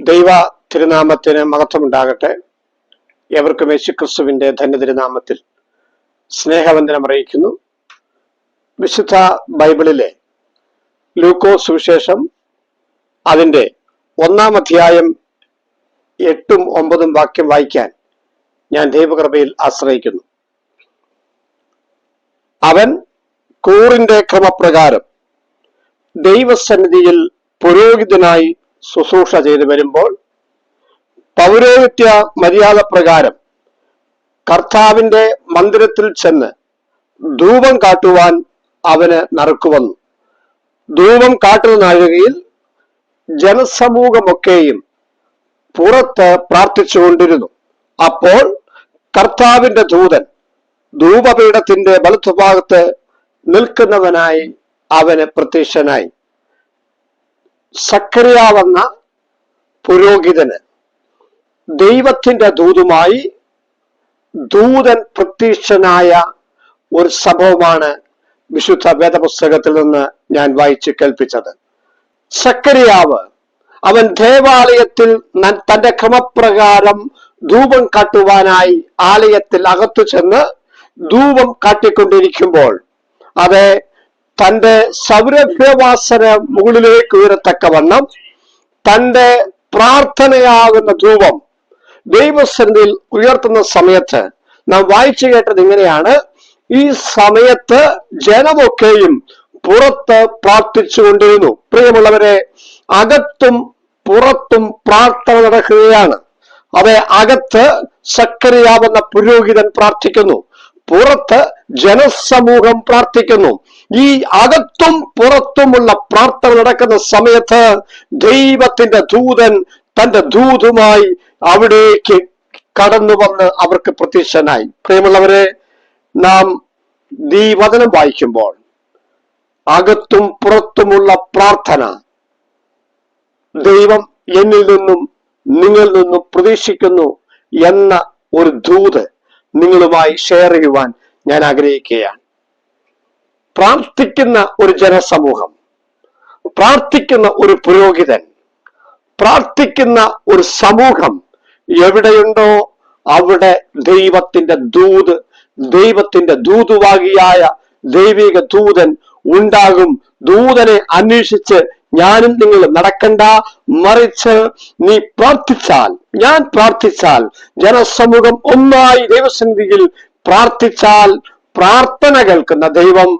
ദൈവ തിരുനാമത്തിന് മഹത്വമുണ്ടാകട്ടെ. എവർക്കും യേശുക്രിസ്തുവിന്റെ ധന്യതിരുനാമത്തിൽ സ്നേഹവന്ദനം അറിയിക്കുന്നു. വിശുദ്ധ ബൈബിളിലെ ലൂക്കോസ് സുവിശേഷം അതിൻ്റെ 1-ാം അധ്യായം 8ഉം 9ഉം വാക്യം വായിക്കാൻ ഞാൻ ദൈവകൃപയിൽ ആശ്രയിക്കുന്നു. അവൻ കൂറിന്റെ ക്രമപ്രകാരം ദൈവസന്നിധിയിൽ പുരോഹിതനായി ശുശ്രൂഷ ചെയ്തു വരുമ്പോൾ പൗരോഹിത്യ മര്യാദ പ്രകാരം കർത്താവിന്റെ മന്ദിരത്തിൽ ചെന്ന് ധൂപം കാട്ടുവാൻ അവന് നറുക്കുവന്നു. ധൂപം കാട്ടുന്ന നാഴികയിൽ ജനസമൂഹമൊക്കെയും പുറത്ത് പ്രാർത്ഥിച്ചുകൊണ്ടിരുന്നു. അപ്പോൾ കർത്താവിന്റെ ദൂതൻ ധൂപപീഠത്തിന്റെ വലത്തുഭാഗത്ത് നിൽക്കുന്നവനായി അവന് പ്രത്യക്ഷനായി. സക്കറിയാവെന്ന പുരോഹിതന് ദൈവത്തിന്റെ ദൂതുമായി ദൂതൻ പ്രത്യക്ഷനായ ഒരു സംഭവമാണ് വിശുദ്ധ വേദപുസ്തകത്തിൽ നിന്ന് ഞാൻ വായിച്ച് കേൾപ്പിച്ചത്. സക്കറിയാവ് അവൻ ദേവാലയത്തിൽ തന്റെ ക്രമപ്രകാരം ധൂപം കാട്ടുവാനായി ആലയത്തിൽ അകത്തു ചെന്ന് ധൂപം കാട്ടിക്കൊണ്ടിരിക്കുമ്പോൾ അത് തന്റെ സൗരഭ്യവാസന മുകളിലേക്ക് ഉയരത്തക്കവണ്ണം തന്റെ പ്രാർത്ഥനയാകുന്ന ധൂപം ദൈവസന്നിധിയിൽ ഉയർത്തുന്ന സമയത്ത് നാം വായിച്ചു കേട്ടത് ഇങ്ങനെയാണ്: ഈ സമയത്ത് ജനമൊക്കെയും പുറത്ത് പ്രാർത്ഥിച്ചുകൊണ്ടിരുന്നു. പ്രിയമുള്ളവരെ, അകത്തും പുറത്തും പ്രാർത്ഥന നടക്കുകയാണ്. അവ അകത്ത് സക്കറിയാവുന്ന പുരോഹിതൻ പ്രാർത്ഥിക്കുന്നു, പുറത്ത് ജനസമൂഹം പ്രാർത്ഥിക്കുന്നു. ഈ അകത്തും പുറത്തുമുള്ള പ്രാർത്ഥന നടക്കുന്ന സമയത്ത് ദൈവത്തിന്റെ ദൂതൻ തന്റെ ദൂതുമായി അവിടേക്ക് കടന്നു വന്ന് അവർക്ക് പ്രത്യക്ഷനായി. പ്രിയമുള്ളവരെ, നാം ഈ വചനം വായിക്കുമ്പോൾ അകത്തും പുറത്തുമുള്ള പ്രാർത്ഥന ദൈവം എന്നിൽ നിന്നും നിങ്ങളിൽ നിന്നും പ്രതീക്ഷിക്കുന്നു എന്ന ഒരു ദൂത് നിങ്ങളുമായി ഷെയർ ചെയ്യുവാൻ ഞാൻ ആഗ്രഹിക്കുകയാണ്. പ്രാർത്ഥിക്കുന്ന ഒരു ജനസമൂഹം, പ്രാർത്ഥിക്കുന്ന ഒരു പുരോഹിതൻ, പ്രാർത്ഥിക്കുന്ന ഒരു സമൂഹം എവിടെയുണ്ടോ അവിടെ ദൈവത്തിന്റെ ദൂത്, ദൈവത്തിന്റെ ദൂതുവാകിയായ ദൈവിക ദൂതൻ ഉണ്ടാകും. ദൂതനെ അന്വേഷിച്ച് ഞാനും നിങ്ങൾ നടക്കണ്ട, മറിച്ച് നീ പ്രാർത്ഥിച്ചാൽ, ഞാൻ പ്രാർത്ഥിച്ചാൽ, ജനസമൂഹം ഒന്നായി ദൈവസന്നിധിയിൽ പ്രാർത്ഥിച്ചാൽ പ്രാർത്ഥന കേൾക്കുന്ന ദൈവം